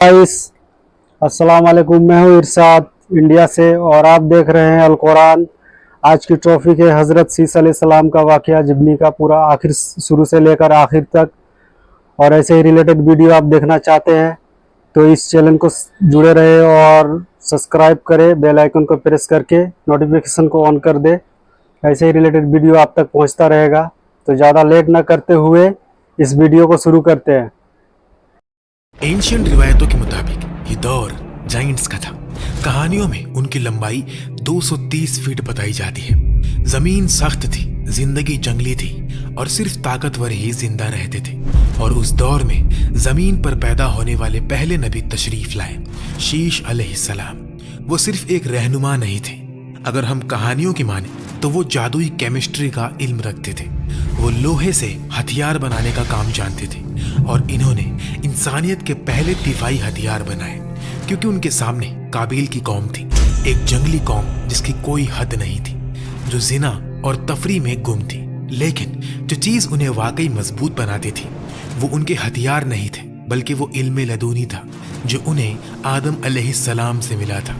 Guys, अस्सलाम वालेकुम। मैं हूँ इरशाद इंडिया से और आप देख रहे हैं अल कुरान। आज की टॉपिक है हज़रत सीस अलैहिस्सलाम का वाक़या जिब्नी का पूरा आखिर शुरू से लेकर आखिर तक। और ऐसे ही रिलेटेड वीडियो आप देखना चाहते हैं तो इस चैनल को जुड़े रहे और सब्सक्राइब करें, बेल आइकन को प्रेस करके नोटिफिकेशन को ऑन कर दे। ऐसे ही रिलेटेड वीडियो आप तक पहुंचता रहेगा। तो ज़्यादा लेट ना करते हुए इस वीडियो को शुरू करते हैं। एंशियंट रिवायतों के मुताबिक ये दौर जाइंट्स का था। कहानियों में उनकी लंबाई 230 फीट बताई जाती है। जमीन सख्त थी, जिंदगी जंगली थी और सिर्फ ताकतवर ही जिंदा रहते थे। और उस दौर में जमीन पर पैदा होने वाले पहले नबी तशरीफ लाए, शीश अलैहिस्सलाम। वो सिर्फ एक रहनुमा नहीं थे। अगर हम कहानियों की माने तो वो जादुई केमिस्ट्री का इल्म रखते थे। वो लोहे से हथियार बनाने का काम जानते थे और इन्होंने इंसानियत के पहले दिफाई हथियार बनाए, क्योंकि उनके सामने काबिल की कौम थी, एक जंगली कौम जिसकी कोई हद नहीं थी, जो जिना और तफरी में गुम थी। लेकिन जो चीज उन्हें वाकई मजबूत बनाती थी वो उनके हथियार नहीं थे, बल्कि वो इल्म लदूनी था जो उन्हें आदम अलैहिस्सलाम से मिला था।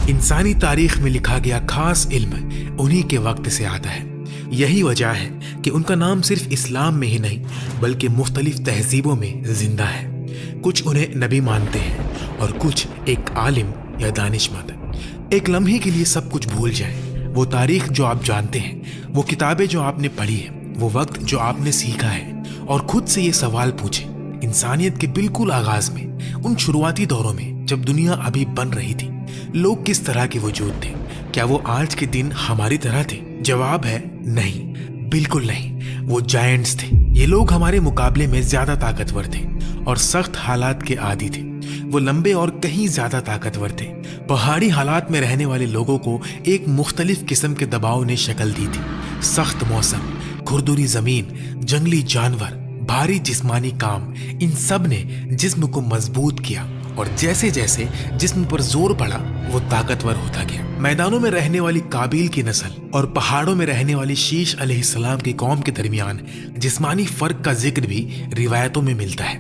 इंसानी तारीख में लिखा गया खास इल्म उन्हीं के वक्त से आता है। यही वजह है कि उनका नाम सिर्फ इस्लाम में ही नहीं बल्कि मुख्तलिफ तहजीबों में जिंदा है। कुछ उन्हें नबी मानते हैं और कुछ एक आलिम या दानिशमंद। एक लम्हे के लिए सब कुछ भूल जाए, वो तारीख जो आप जानते हैं, वो किताबें जो आपने पढ़ी है, वो वक्त जो आपने सीखा है, और खुद से ये सवाल पूछे, इंसानियत के बिल्कुल आगाज में, उन शुरुआती दौरों में जब दुनिया अभी बन रही थी, लोग किस तरह के वजूद थे? क्या वो आज के दिन हमारी तरह थे? जवाब है नहीं, बिल्कुल नहीं। वो जायंट्स थे। ये लोग हमारे मुकाबले में ज्यादा ताकतवर थे और सख्त हालात के आदी थे। वो लंबे और कहीं ज्यादा ताकतवर थे। पहाड़ी हालात में रहने वाले लोगों को एक मुख्तलिफ किस्म के दबाव ने शक्ल दी थी। सख्त मौसम, खुरदुरी जमीन, जंगली जानवर, भारी जिस्मानी काम, इन सब ने जिस्म को मजबूत किया और जैसे जैसे जिस्म पर जोर पड़ा वो ताकतवर होता गया। मैदानों में रहने वाली काबिल की नस्ल और पहाड़ों में रहने वाली शीश अलैहिस्सलाम की कौम के दरमियान जिस्मानी फर्क का जिक्र भी रिवायतों में मिलता है।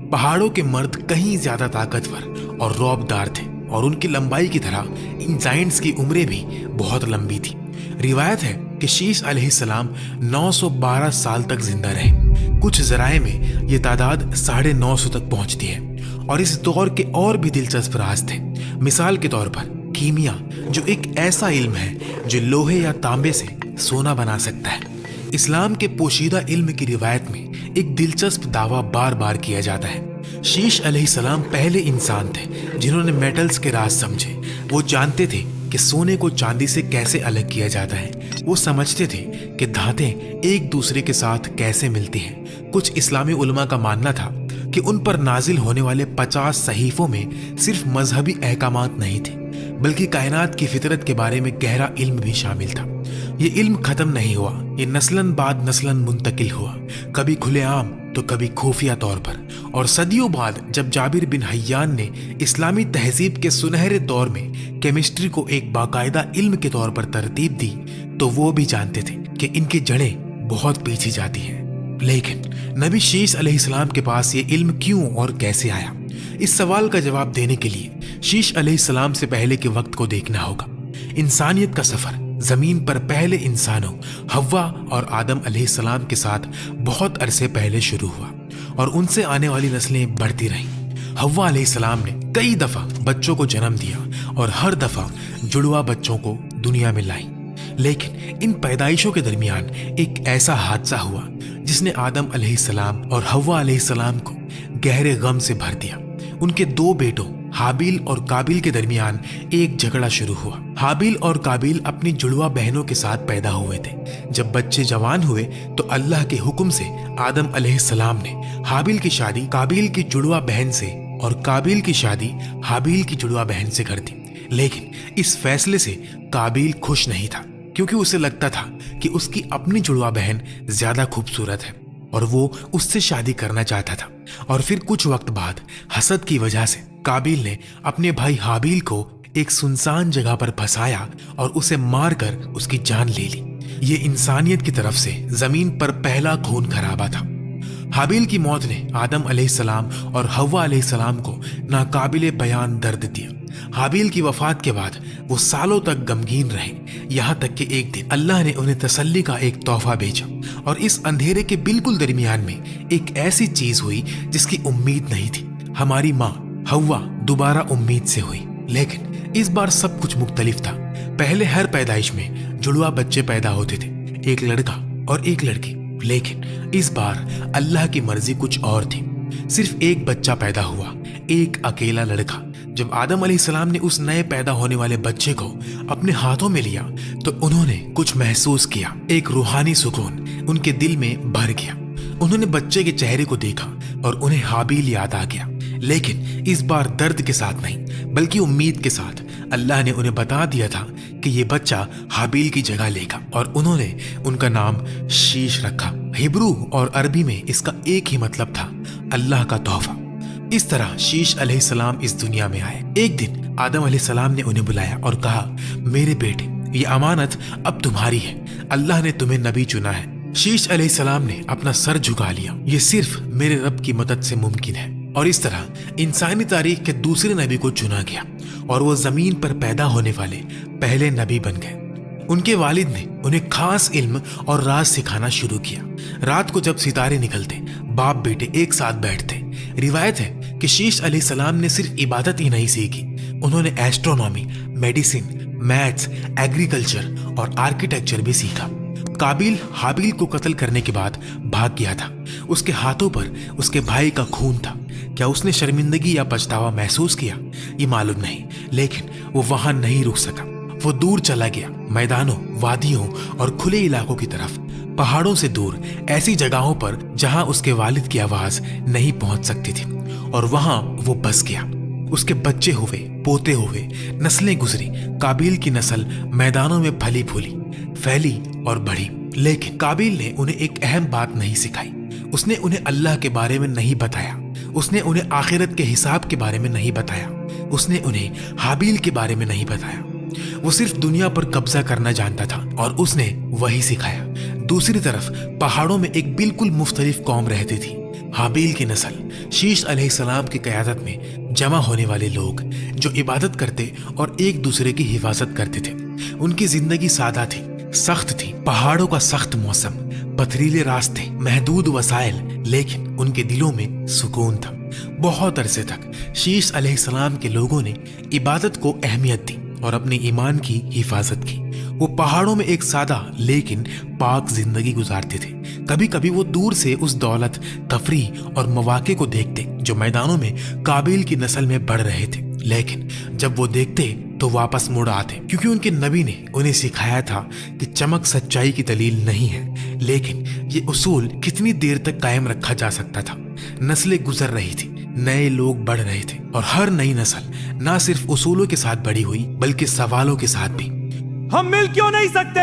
पहाड़ों के मर्द कहीं ज्यादा ताकतवर और रौबदार थे और उनकी लंबाई की तरह इन जाइंट्स की उम्रें भी बहुत लंबी थी। रिवायत है कि शीश अलैहिस्सलाम 912 साल तक जिंदा रहे। कुछ जराए में ये तादाद 950 तक पहुंचती है। और इस दौर के और भी दिलचस्प राज थे। मिसाल के तौर पर कीमिया, जो एक ऐसा इल्म है जो लोहे या तांबे से सोना बना सकता है। इस्लाम के पोशीदा इल्म की रिवायत में एक दिलचस्प दावा बार बार किया जाता है। शीश अलैहिस्सलाम पहले इंसान थे जिन्होंने मेटल्स के राज समझे। वो जानते थे कि सोने को चांदी से कैसे अलग किया जाता है। वो समझते थे कि धातें एक दूसरे के साथ कैसे मिलती हैं। कुछ इस्लामी उलमा का मानना था कि उन पर नाजिल होने वाले 50 सहीफों में सिर्फ मजहबी अहकामात नहीं थे, बल्कि कायनात की फितरत के बारे में गहरा इल्म भी शामिल था। ये इल्म खत्म नहीं हुआ, ये नस्लन बाद नस्लन मुंतकिल हुआ, कभी खुलेआम तो कभी खुफिया तौर पर। और सदियों बाद जब जाबिर बिन हय्यान ने इस्लामी तहजीब के सुनहरे दौर में केमिस्ट्री को एक बाकायदा इल्म के तौर पर तरतीब दी, तो वो भी जानते थे कि इनकी जड़ें बहुत पीछे जाती हैं। लेकिन नबी शीश अलैहिस्सलाम के पास ये इल्म क्यों और कैसे आया? इस सवाल का जवाब देने के लिए शीश अलैहिस्सलाम से पहले के वक्त को देखना होगा। इंसानियत का सफर जमीन पर पहले इंसानों हव्वा और आदम अलैहिस्सलाम के साथ बहुत अरसे पहले शुरू हुआ और उनसे आने वाली नस्लें बढ़ती रहीं। हव्वा अलैहिस्सलाम ने कई दफा बच्चों को जन्म दिया और हर दफा जुड़वा बच्चों को दुनिया में लाई। लेकिन इन पैदाइशों के दरमियान एक ऐसा हादसा हुआ जिसने आदम अलैहिस्सलाम और हव्वा अलैहिस्सलाम को गहरे गम से भर दिया। उनके दो बेटों हाबिल और काबिल के दरमियान एक झगड़ा शुरू हुआ। हाबिल और काबिल अपनी जुड़वा बहनों के साथ पैदा हुए थे। जब बच्चे जवान हुए तो अल्लाह के हुक्म से आदम अलैहिस्सलाम ने हाबिल की शादी काबिल की जुड़वा बहन से और काबिल की शादी हाबिल की जुड़वा बहन से कर दी। लेकिन इस फैसले से काबिल खुश नहीं था, क्योंकि उसे लगता था कि उसकी अपनी जुड़वा बहन ज्यादा खूबसूरत है और वो उससे शादी करना चाहता था। और फिर कुछ वक्त बाद हसद की वजह से काबिल ने अपने भाई हाबिल को एक सुनसान जगह पर फंसाया और उसे मारकर उसकी जान ले ली। ये इंसानियत की तरफ से जमीन पर पहला खून खराबा था। हाबिल की मौत ने आदम अलैहिस्सलाम और हव्वा अलैहिस्सलाम को नाकाबिले बयान दर्द दिया। हाबिल की वफात के बाद वो सालों तक गमगीन रहे, यहाँ तक कि एक दिन अल्लाह ने उन्हें तसल्ली का एक तोहफा भेजा और इस अंधेरे के बिल्कुल दरमियान में एक ऐसी चीज हुई जिसकी उम्मीद नहीं थी। हमारी माँ हव्वा दोबारा उम्मीद से हुई, लेकिन इस बार सब कुछ मुख्तलिफ था। पहले हर पैदाइश में जुड़वा बच्चे पैदा होते थे, एक लड़का और एक लड़की, लेकिन इस बार अल्लाह की मर्जी कुछ और थी। सिर्फ एक बच्चा पैदा हुआ, एक अकेला लड़का। जब आदम अलैहिस्सलाम ने उस नए पैदा होने वाले बच्चे को अपने हाथों में लिया तो उन्होंने कुछ महसूस किया। एक रूहानी सुकून उनके दिल में भर गया। उन्होंने बच्चे के चेहरे को देखा और उन्हें हाबिल याद आ गया, लेकिन इस बार दर्द के साथ नहीं बल्कि उम्मीद के साथ। अल्लाह ने उन्हें बता दिया था कि ये बच्चा हाबिल की जगह लेगा और उन्होंने उनका नाम शीश रखा। हिब्रू और अरबी में इसका एक ही मतलब था, अल्लाह का तोहफा। इस तरह शीश अलैहिस्सलाम इस दुनिया में आए। एक दिन आदम अलैहिस्सलाम ने उन्हें बुलाया और कहा, मेरे बेटे, ये अमानत अब तुम्हारी है, अल्लाह ने तुम्हें नबी चुना है। शीश अलैहिस्सलाम ने अपना सर झुका लिया, ये सिर्फ मेरे रब की मदद से मुमकिन है। और इस तरह इंसानी तारीख के दूसरे नबी को चुना गया और वो जमीन पर पैदा होने वाले पहले नबी बन गए। उनके वालिद ने उन्हें खास इल्म और राज सिखाना शुरू किया। रात को जब सितारे निकलते, बाप बेटे एक साथ बैठते। रिवायत है कि शीश अलैहिस्सलाम ने सिर्फ इबादत ही नहीं सीखी, उन्होंने एस्ट्रोनॉमी, मेडिसिन, मैथ्स, एग्रीकल्चर और आर्किटेक्चर भी सीखा। काबिल हाबिल को कत्ल करने के बाद भाग गया था। उसके हाथों पर उसके भाई का खून था। क्या उसने शर्मिंदगी या पछतावा महसूस किया? ये मालूम नहीं, लेकिन वो वहां नहीं रुक सका। वो दूर चला गया, मैदानों, वादियों और खुले इलाकों की तरफ, पहाड़ों से दूर, ऐसी जगहों पर जहां उसके वालिद की आवाज नहीं पहुंच सकती थी। और वहां वो बस गया। उसके बच्चे हुए, पोते हुए, नस्लें गुजरी। काबिल की नस्ल मैदानों में फली फूली, फैली और बढ़ी। लेकिन काबिल ने उन्हें एक अहम बात नहीं सिखाई। उसने उन्हें अल्लाह के बारे में नहीं बताया, उसने उन्हें आखिरत के हिसाब के बारे में नहीं बताया, उसने उन्हें हाबिल के बारे में नहीं बताया। वो सिर्फ दुनिया पर कब्जा करना जानता था और उसने वही सिखाया। दूसरी तरफ पहाड़ों में एक बिल्कुल मुख्तलिफ कौम रहती थी, हाबिल की नस्ल। शीश अलैहिस्सलाम की क़यादत में जमा होने वाले लोग जो इबादत करते और एक दूसरे की हिफाजत करते थे। उनकी जिंदगी सादा थी, सख्त थी। पहाड़ों का सख्त मौसम, पथरीले रास्ते, महदूद वसाइल, लेकिन उनके दिलों में सुकून था। बहुत अरसे तक शीश अलैहिस्सलाम के लोगों ने इबादत को अहमियत दी और अपने ईमान की हिफाजत की। वो पहाड़ों में एक सादा लेकिन पाक जिंदगी गुजारते थे। कभी कभी वो दूर से उस दौलत, तफरीह और मौके को देखते जो मैदानों में काबिल की नस्ल में बढ़ रहे थे, लेकिन जब वो देखते तो वापस मुड़ आते, क्योंकि उनके नबी ने उन्हें सिखाया था कि चमक सच्चाई की दलील नहीं है, लेकिन ये उसूल कितनी देर तक कायम रखा जा सकता था। नस्लें गुजर रही थी, नए लोग बढ़ रहे थे और हर नई नस्ल ना सिर्फ उसूलों के साथ बड़ी हुई बल्कि सवालों के साथ भी। हम मिल क्यों नहीं सकते?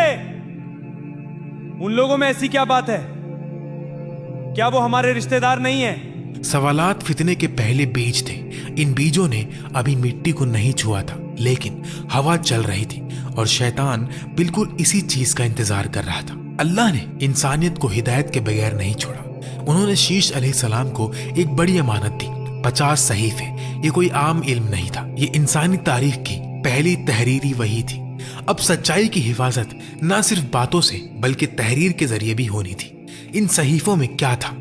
उन लोगों में ऐसी क्या बात है? क्या वो हमारे रिश्तेदार नहीं है? सवालात फितने के पहले बीज थे। इन बीजों ने अभी मिट्टी को नहीं छुआ था, लेकिन हवा चल रही थी और शैतान बिल्कुल इसी चीज का इंतजार कर रहा था। अल्लाह ने इंसानियत को हिदायत के बगैर नहीं छोड़ा। उन्होंने शीश अलैहिस्सलाम को एक बड़ी अमानत दी, 50 सहीफे। ये कोई आम इल्म नहीं था, ये इंसानी तारीख की पहली तहरीरी वही थी। अब सच्चाई की हिफाजत न सिर्फ बातों से बल्कि तहरीर के जरिए भी होनी थी। इन सहीफों में क्या था?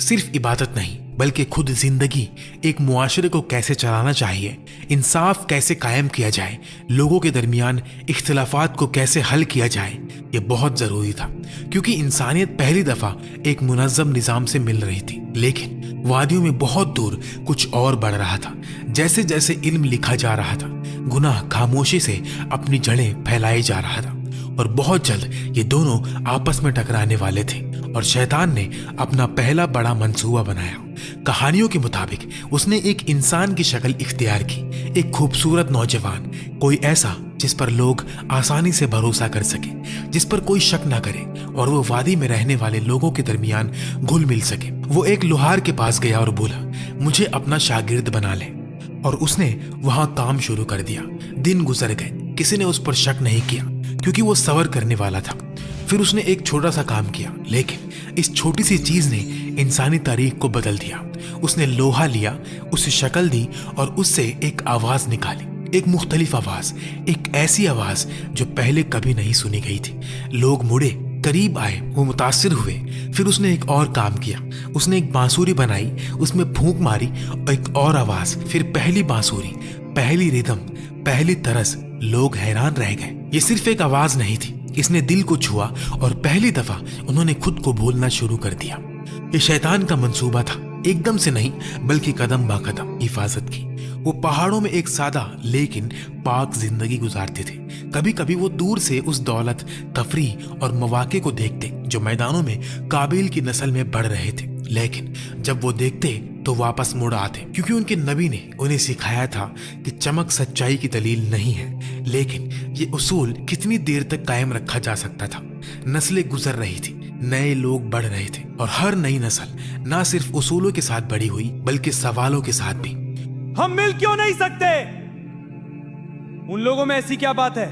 सिर्फ इबादत नहीं बल्कि खुद जिंदगी, एक मुआशरे को कैसे चलाना चाहिए, इंसाफ कैसे कायम किया जाए, लोगों के दरमियान इख्तिलाफात को कैसे हल किया जाए, ये बहुत जरूरी था। क्योंकि इंसानियत पहली दफा एक मुनज़्ज़म निज़ाम से मिल रही थी, लेकिन वादियों में बहुत दूर कुछ और बढ़ रहा था। जैसे जैसे इल्म लिखा जा रहा था, गुनाह खामोशी से अपनी जड़ें फैलाए जा रहा था और बहुत जल्द ये दोनों आपस में टकराने वाले थे। और शैतान ने अपना पहला बड़ा मंसूबा बनाया। कहानियों के मुताबिक उसने एक इंसान की शक्ल इख्तियार की, एक खूबसूरत नौजवान, कोई ऐसा जिस पर लोग आसानी से भरोसा कर सके, जिस पर कोई शक ना करे और वो वादी में रहने वाले लोगों के दरमियान घुल मिल सके। वो एक लोहार के पास गया और बोला, मुझे अपना शागिर्द बना ले। और उसने वहां काम शुरू कर दिया। दिन गुजर गए, किसी ने उस पर शक नहीं किया क्योंकि वो सबर करने वाला था। फिर उसने एक छोटा सा काम किया, लेकिन इस छोटी सी चीज ने इंसानी तारीख को बदल दिया। उसने लोहा लिया, उसे शक्ल दी और उससे एक आवाज निकाली, एक मुख्तलिफ आवाज, एक ऐसी आवाज जो पहले कभी नहीं सुनी गई थी। लोग मुड़े, करीब आए, वो मुतासिर हुए। फिर उसने एक और काम किया, उसने एक बांसुरी बनाई, उसमें फूंक मारी, एक और आवाज, फिर पहली बांसुरी, पहली रिदम, पहली तरस। लोग हैरान रह गए। ये सिर्फ एक आवाज नहीं थी, इसने दिल को छुआ और पहली दफा उन्होंने खुद को बोलना शुरू कर दिया। ये शैतान का मंसूबा था, एकदम से नहीं बल्कि कदम बा कदम हिफाजत की। वो पहाड़ों में एक सादा लेकिन पाक जिंदगी गुजारते थे। कभी कभी वो दूर से उस दौलत, तफरीह और मौके को देखते जो मैदानों में काबिल की नस्ल में बढ़ रहे थे, लेकिन जब वो देखते तो वापस मुड़ आते, क्योंकि उनके नबी ने उन्हें सिखाया था कि चमक सच्चाई की दलील नहीं है, लेकिन ये उसूल कितनी देर तक कायम रखा जा सकता था। नस्लें गुजर रही थी, नए लोग बढ़ रहे थे और हर नई नस्ल ना सिर्फ उसूलों के साथ बड़ी हुई बल्कि सवालों के साथ भी। हम मिल क्यों नहीं सकते? उन लोगों में ऐसी क्या बात है?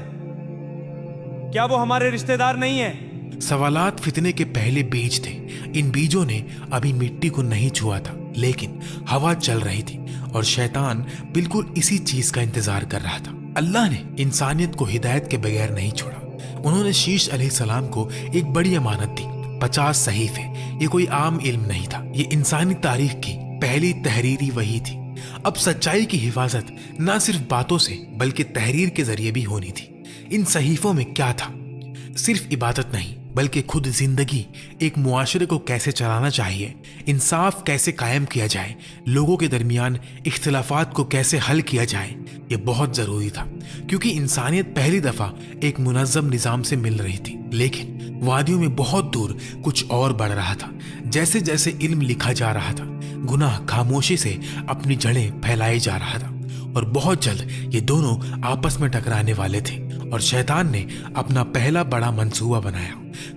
क्या वो हमारे रिश्तेदार नहीं है? सवालात फितने के पहले बीज थे। इन बीजों ने अभी मिट्टी को नहीं छुआ था, लेकिन हवा चल रही थी और शैतान बिल्कुल इसी चीज का इंतजार कर रहा था। अल्लाह ने इंसानियत को हिदायत के बगैर नहीं छोड़ा। उन्होंने शीश अलैहिस्सलाम को एक बड़ी अमानत दी, 50 सहीफे। ये कोई आम इल्म नहीं था, ये इंसानी तारीख की पहली तहरीरी वही थी। अब सच्चाई की हिफाजत ना सिर्फ बातों से बल्कि तहरीर के जरिए भी होनी थी। इन सहीफों में क्या था? सिर्फ इबादत नहीं बल्कि खुद जिंदगी, एक मुआशरे को कैसे चलाना चाहिए, इंसाफ कैसे कायम किया जाए, लोगों के दरमियान इख्तिलाफात को कैसे हल किया जाए। ये बहुत जरूरी था, क्योंकि इंसानियत पहली दफा एक मुनज़्ज़म निज़ाम से मिल रही थी, लेकिन वादियों में बहुत दूर कुछ और बढ़ रहा था। जैसे जैसे इल्म लिखा जा रहा था, गुनाह खामोशी से अपनी जड़ें फैलाए जा रहा था और बहुत जल्द ये दोनों आपस में टकराने वाले थे। और शैतान ने अपना पहला बड़ा मंसूबा बनाया।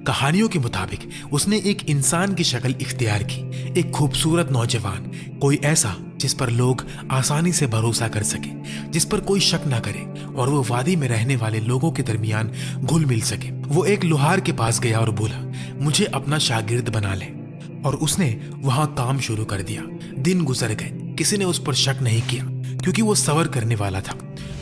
कहानियों के मुताबिक उसने एक इंसान की शक्ल इख्तियार की, एक खूबसूरत नौजवान, कोई ऐसा जिस पर लोग आसानी से भरोसा कर सके, जिस पर कोई शक ना करे और वो वादी में रहने वाले लोगों के दरमियान घुल मिल सके। वो एक लोहार के पास गया और बोला, मुझे अपना शागिर्द बना ले। और उसने वहां काम शुरू कर दिया। दिन गुजर गए, किसी ने उस पर शक नहीं किया क्योंकि वो सबर करने वाला था।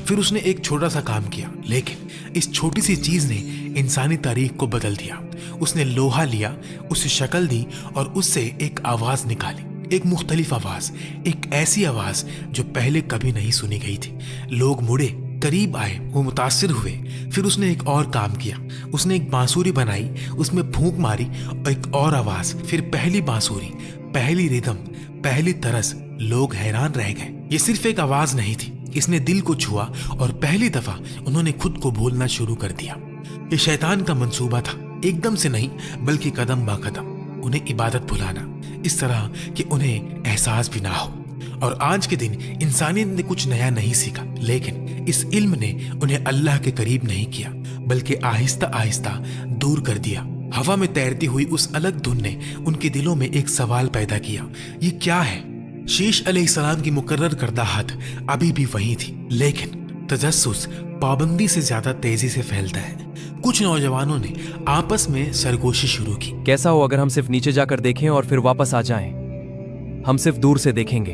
फिर उसने एक छोटा सा काम किया, लेकिन इस छोटी सी चीज ने इंसानी तारीख को बदल दिया। उसने लोहा लिया, उसे शक्ल दी और उससे एक आवाज निकाली, एक मुख्तलिफ आवाज, एक ऐसी आवाज जो पहले कभी नहीं सुनी गई थी। लोग मुड़े, करीब आए, वो मुतासिर हुए। फिर उसने एक और काम किया, उसने एक बांसुरी बनाई, उसमें फूंक मारी, एक और आवाज, फिर पहली बांसुरी, पहली रिदम, पहली तरस। लोग हैरान रह गए। ये सिर्फ एक आवाज नहीं थी, इसने दिल को छुआ और पहली दफा उन्होंने खुद को बोलना शुरू कर दिया। ये शैतान का मंसूबा था, एकदम से नहीं बल्कि कदम बा कदम उन्हें इबादत भुलाना, इस तरह कि उन्हें एहसास भी ना हो। और आज के दिन इंसानियत ने कुछ नया नहीं सीखा, लेकिन इस इल्म ने उन्हें अल्लाह के करीब नहीं किया बल्कि आहिस्ता आहिस्ता दूर कर दिया। हवा में तैरती हुई उस अलग धुन ने उनके दिलों में एक सवाल पैदा किया, ये क्या है? शीश अलैहिस्सलाम की मुकर्रर करदा हाथ अभी भी वही थी, लेकिन तजस्सुस पाबंदी से ज्यादा तेजी से फैलता है। कुछ नौजवानों ने आपस में सरगोशी शुरू की। कैसा हो अगर हम सिर्फ नीचे जाकर देखें और फिर वापस आ जाएं? हम सिर्फ दूर से देखेंगे।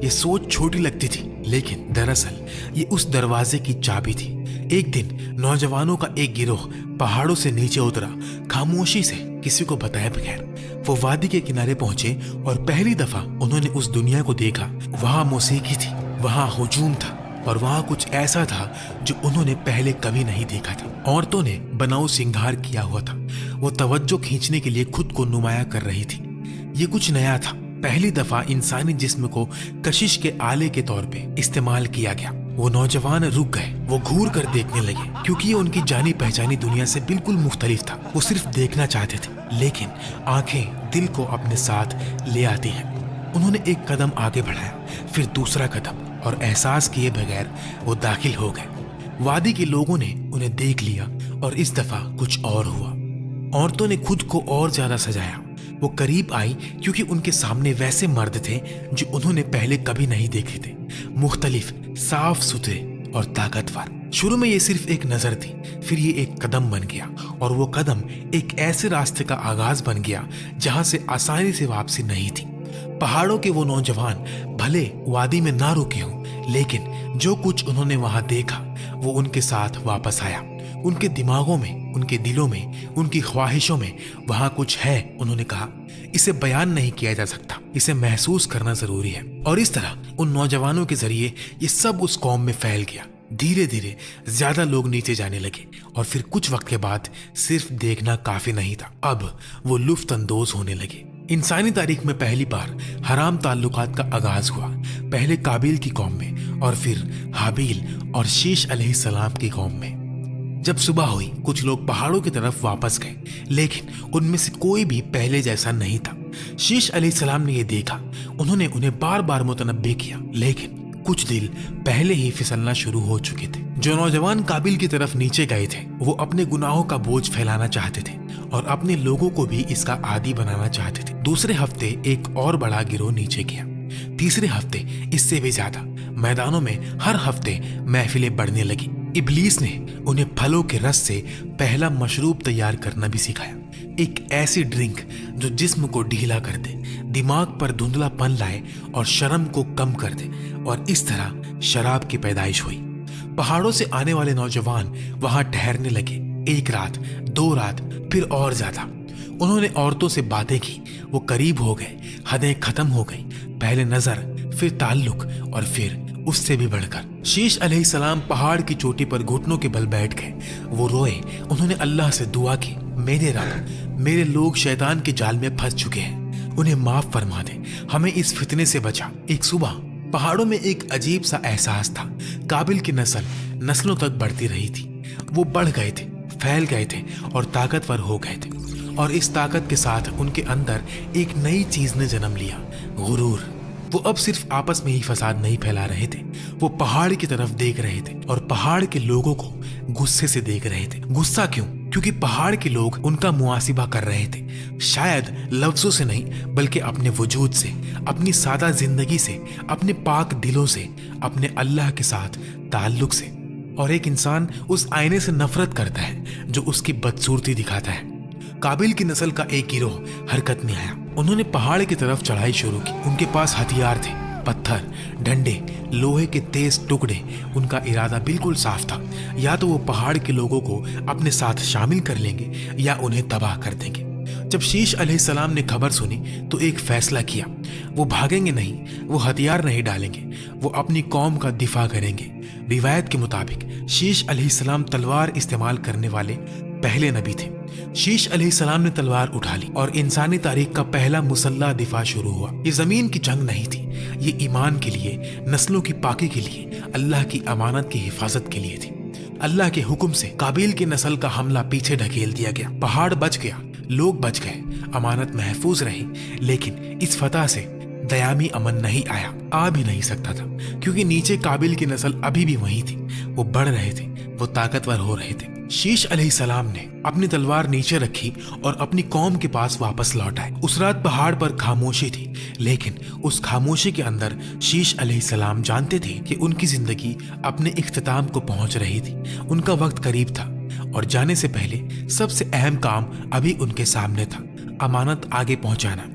ये सोच छोटी लगती थी, लेकिन दरअसल ये उस दरवाजे की चाबी थी। एक दिन नौजवानों का एक गिरोह पहाड़ों से नीचे उतरा, खामोशी से, किसी को बताए बगैर। वो वादी के किनारे पहुंचे और पहली दफा उन्होंने उस दुनिया को देखा। वहां मौसीकी थी, वहां हुजूम था और वहां कुछ ऐसा था जो उन्होंने पहले कभी नहीं देखा था। औरतों ने बनाऊ सिंगार किया हुआ था, वो तवज्जो खींचने के लिए खुद को नुमाया कर रही थी। ये कुछ नया था, पहली दफा इंसानी जिस्म को कशिश के आले के तौर पे इस्तेमाल किया गया। वो नौजवान रुक गए, वो घूर कर देखने लगे, क्योंकि ये उनकी जानी पहचानी दुनिया से बिल्कुल मुख्तलिफ था। वो सिर्फ देखना चाहते थे, लेकिन आंखें दिल को अपने साथ ले आती हैं। उन्होंने एक कदम आगे बढ़ाया, फिर दूसरा कदम, और एहसास किए बगैर वो दाखिल हो गए। वादी के लोगों ने उन्हें देख लिया और इस दफा कुछ और हुआ। औरतों ने खुद को और ज्यादा सजाया। वो करीब आई क्योंकि उनके सामने वैसे मर्द थे जो उन्होंने पहले कभी नहीं देखे थे, मुख्तलिफ, साफ सुथरे और ताकतवर। शुरू में ये सिर्फ एक नजर थी, फिर ये एक कदम बन गया और वो कदम एक ऐसे रास्ते का आगाज बन गया जहां से आसानी से वापसी नहीं थी। पहाड़ों के वो नौजवान भले वादी में ना रुके हों, लेकिन जो कुछ उन्होंने वहां देखा वो उनके साथ वापस आया। उनके दिमागों में, उनके दिलों में, उनकी ख्वाहिशों में वहां कुछ है। उन्होंने कहा, इसे बयान नहीं किया जा सकता, इसे महसूस करना जरूरी है। और इस तरह उन नौजवानों के जरिए ये सब उस कौम में फैल गया। धीरे धीरे ज्यादा लोग नीचे जाने लगे और फिर कुछ वक्त के बाद सिर्फ देखना काफी नहीं था, अब वो लुफ्त अंदोज होने लगे। इंसानी तारीख में पहली बार हराम ताल्लुकात का आगाज हुआ, पहले काबिल की कौम में और फिर हाबील और शीश अलैहिस्सलाम की कौम में। जब सुबह हुई कुछ लोग पहाड़ों की तरफ वापस गए, लेकिन उनमें से कोई भी पहले जैसा नहीं था। शीश अलैहिस्सलाम ने यह देखा, उन्होंने उन्हें बार बार मुतनब्बे किया, लेकिन कुछ दिल पहले ही फिसलना शुरू हो चुके थे। जो नौजवान काबिल की तरफ नीचे गए थे वो अपने गुनाहों का बोझ फैलाना चाहते थे और अपने लोगों को भी इसका आदी बनाना चाहते थे। दूसरे हफ्ते एक और बड़ा गिरोह नीचे गया, तीसरे हफ्ते इससे भी ज्यादा। मैदानों में हर हफ्ते महफिलें बढ़ने लगी। इब्लीस ने उन्हें फलों के रस से पहला मशरूब तैयार करना भी सिखाया, एक ऐसी ड्रिंक जो जिस्म को ढीला कर दे, दिमाग पर धुंधलापन लाए और शर्म को कम कर दे। और इस तरह शराब की पैदाइश हुई। पहाड़ों से आने वाले नौजवान वहां ठहरने लगे, एक रात, 2 रात, फिर और ज्यादा। उन्होंने औरतों से बातें की, वो करीब हो गए, हदें खत्म हो गई, पहले नजर, फिर ताल्लुक और फिर उससे भी बढ़कर। शीश अलैहिस्सलाम पहाड़ की चोटी पर घुटनों के बल बैठ गए। वो रोए, उन्होंने अल्लाह से दुआ की, मेरे रब, मेरे लोग शैतान के जाल में फंस चुके हैं, उन्हें माफ फरमा दे, हमें इस फितने से बचा। एक सुबह पहाड़ों में एक अजीब सा एहसास था। काबिल की नस्ल नस्लों तक बढ़ती रही थी। वो बढ़ गए थे, फैल गए थे और ताकतवर हो गए थे। और इस ताकत के साथ उनके अंदर एक नई चीज ने जन्म लिया, गुरूर। वो अब सिर्फ आपस में ही फसाद नहीं फैला रहे थे, वो पहाड़ की तरफ देख रहे थे और पहाड़ के लोगों को गुस्से से देख रहे थे। गुस्सा क्यों? क्योंकि पहाड़ के लोग उनका मुआसिबा कर रहे थे, शायद लफ्जों से नहीं बल्कि अपने वजूद से, अपनी सादा जिंदगी से, अपने पाक दिलों से, अपने अल्लाह के साथ ताल्लुक से। और एक इंसान उस आईने से नफरत करता है जो उसकी बदसूरती दिखाता है। काबिल की नस्ल का एक गिरोह हरकत में आया। उन्होंने पहाड़ की तरफ चढ़ाई शुरू की। उनके पास हथियार थे, पत्थर, डंडे, लोहे के तेज टुकड़े। उनका इरादा बिल्कुल साफ था, या तो वो पहाड़ के लोगों को अपने साथ शामिल कर लेंगे या उन्हें तबाह कर देंगे। जब शीश अलैहिस्सलाम ने खबर सुनी तो एक फैसला किया, वो भागेंगे नहीं, वो हथियार नहीं डालेंगे, वो अपनी कौम का दिफा करेंगे। रिवायत के मुताबिक शीश अलैहिस्सलाम तलवार इस्तेमाल करने वाले पहले नबी थे। शीश अलैहिस्सलाम ने तलवार उठा ली और इंसानी तारीख का पहला मुसल्ला दिफा शुरू हुआ। ये जमीन की जंग नहीं थी, ये ईमान के लिए, नस्लों की पाकी के लिए, अल्लाह की अमानत की हिफाजत के लिए थी। अल्लाह के हुक्म से काबिल की नस्ल का हमला पीछे ढकेल दिया गया। पहाड़ बच गया, लोग बच गए, अमानत महफूज रही। लेकिन इस फतह से दयामी अमन नहीं आया, आ भी नहीं सकता था, क्योंकि नीचे काबिल की नस्ल अभी भी वही थी। वो बढ़ रहे थे, वो ताकतवर हो रहे थे। शीश अलैहिस्सलाम ने अपनी तलवार नीचे रखी और अपनी कौम के पास वापस लौट आए। उस रात पहाड़ पर खामोशी थी, लेकिन उस खामोशी के अंदर शीश अलैहिस्सलाम जानते थे कि उनकी जिंदगी अपने इख्तिताम को पहुंच रही थी। उनका वक्त करीब था और जाने से पहले सबसे अहम काम अभी उनके सामने था, अमानत आगे पहुंचाना।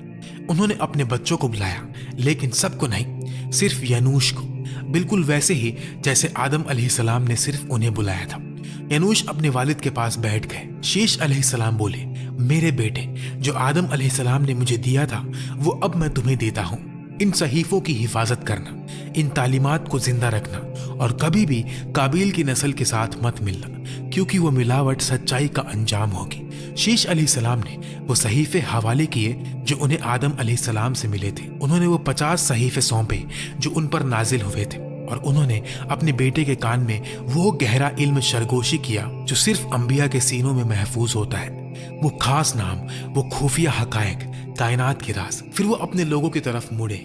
उन्होंने अपने बच्चों को बुलाया, लेकिन सबको नहीं, सिर्फ यनूश को, बिल्कुल वैसे ही जैसे आदम अलैहिस्सलाम ने सिर्फ उन्हें बुलाया था। यनूश अपने वालिद के पास बैठ गए। शीश अलैहिस्सलाम बोले, मेरे बेटे, जो आदम अलैहिस्सलाम ने मुझे दिया था वो अब मैं तुम्हें देता हूँ। इन सहीफों की हिफाजत करना, इन तालीमात को जिंदा रखना और कभी भी काबिल की नस्ल के साथ मत मिलना, क्योंकि वो मिलावट सच्चाई का अंजाम होगी। शीश अलैहिस्सलाम ने वो सहीफे हवाले किए जो उन्हें आदम अलैहिस्सलाम से मिले थे। उन्होंने वो 50 सहीफे सौंपे जो उन पर नाजिल हुए थे और उन्होंने अपने बेटे के कान में वो गहरा इल्म सरगोशी किया जो सिर्फ अंबिया के सीनों में महफूज होता है, वो खास नाम, वो खुफिया हकायक, कायनात के राज। फिर वो अपने लोगों की तरफ मुड़े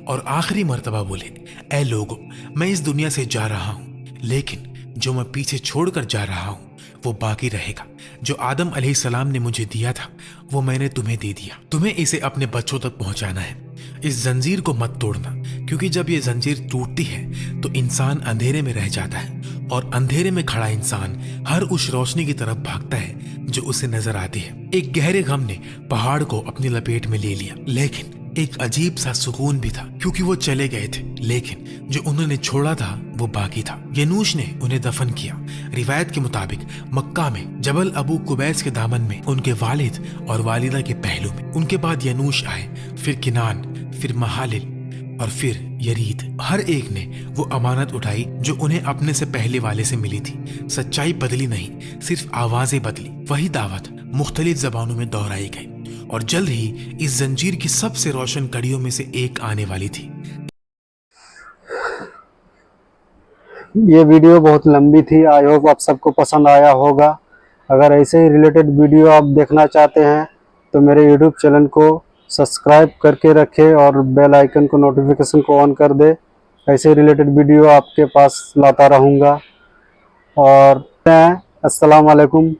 और आखिरी मर्तबा बोले, ऐ लोगों, मैं इस दुनिया से जा रहा हूँ, लेकिन जो मैं पीछे छोड़कर जा रहा हूँ वो बाकी रहेगा। जो आदम अलैहिस्सलाम ने मुझे दिया था वो मैंने तुम्हें दे दिया। तुम्हें इसे अपने बच्चों तक पहुंचाना है। इस जंजीर को मत तोड़ना, क्योंकि जब ये जंजीर टूटती है तो इंसान अंधेरे में रह जाता है और अंधेरे में खड़ा इंसान हर उस रोशनी की तरफ भागता है जो उसे नजर आती है। एक गहरे गम ने पहाड़ को अपनी लपेट में ले लिया, लेकिन एक अजीब सा सुकून भी था क्योंकि वो चले गए थे, लेकिन जो उन्होंने छोड़ा था वो बाकी था। यनूश ने उन्हें दफन किया। रिवायत के मुताबिक मक्का में जबल अबू कुबैस के दामन में उनके वालिद और वालिदा के पहलू में। उनके बाद यनूश आए, फिर किनान, फिर महालिल और फिर यरीद। हर एक ने वो अमानत उठाई जो उन्हें अपने से पहले वाले से मिली थी। सच्चाई बदली नहीं, सिर्फ आवाजें बदली। वही दावत मुख्तलिफ जबानों में दोहराई गई और जल्द ही इस जंजीर की सबसे रोशन कड़ियों में से एक आने वाली थी। ये वीडियो बहुत लंबी थी, आई होप आप सबको पसंद आया होगा। अगर ऐसे ही रिलेटेड वीडियो आप देखना चाहते हैं तो मेरे यूट्यूब चैनल को सब्सक्राइब करके रखें और बेल आइकन को नोटिफिकेशन को ऑन कर दे। ऐसे रिलेटेड वीडियो आपके पास लाता रहूँगा। और अस्सलाम वालेकुम।